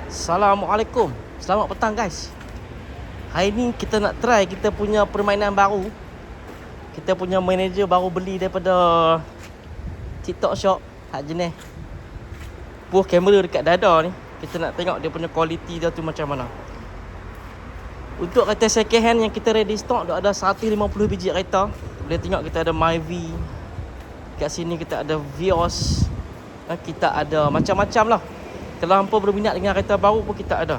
Assalamualaikum. Selamat petang guys. Hari ni kita nak try kita punya permainan baru. Kita punya manager baru beli daripada TikTok Shop. Hak jenis push kamera dekat dada ni. Kita nak tengok dia punya kualiti dia tu macam mana. Untuk kereta second hand yang kita ready stock ada 150 biji kereta. Boleh tengok kita ada Myvi. Kat sini kita ada Vios. Kita ada macam-macam lah. Kalau hampa berminat dengan kereta baru pun kita ada.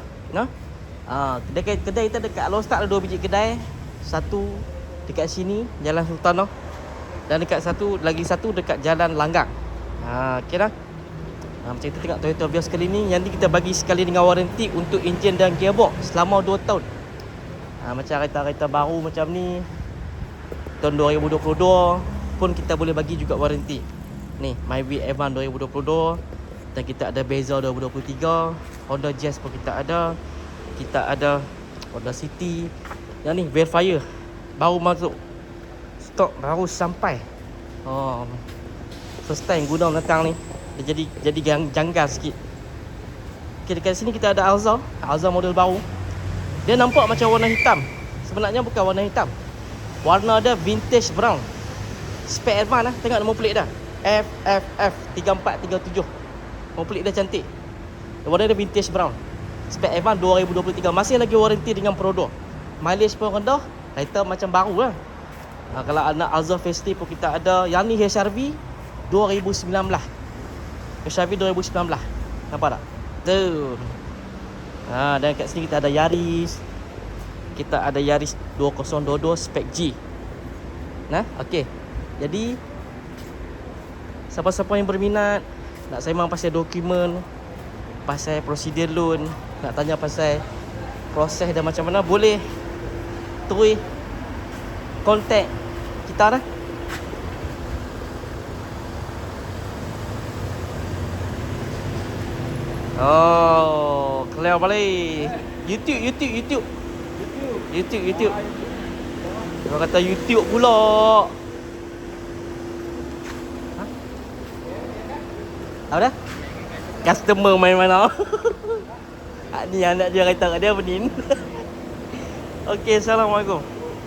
Kedai kita dekat Alostak ada 2 biji kedai. Satu dekat sini Jalan Sultanah. Dan dekat satu dekat Jalan Langgang. Okey dah. Macam kita tengok Toyota Vios kali ni, yang ni kita bagi sekali dengan waranti untuk enjin dan gearbox selama 2 tahun. Macam kereta-kereta baru macam ni tahun 2022 pun kita boleh bagi juga waranti. Ni Myvi Evan 2022. Dan kita ada Beza 2023, Honda Jazz pun kita ada. Kita ada Honda City. Yang ni Velfire baru masuk stok, baru sampai. First time guna datang ni. Dia jadi janggal sikit. Okay, dekat sini kita ada Alza model baru. Dia nampak macam warna hitam. Sebenarnya bukan warna hitam. Warna dia vintage brown. Spec Advan lah. Tengok nombor plate dah. FFF 3437. Nombor plate dia cantik. Warna dia vintage brown. Spec Advan 2023. Masih lagi waranti dengan Prodo. Mileage pun rendah. Kereta macam baru lah. Kalau anak Alza Festive pun kita ada. Yang ni HRV 2019. HRV 2019. Nampak tak? Tu. Dan kat sini kita ada Yaris. Kita ada Yaris 2022 spec G. Okey. Jadi siapa-siapa yang berminat nak sembang pasal dokumen, pasal prosedur loan, nak tanya pasal proses dan macam mana, boleh terus contact kita dah. Clear balik. YouTube. Orang kata YouTube pula. Apa dah? Customer main mana? Ni anak dia kata kat dia benin. Okey, assalamualaikum.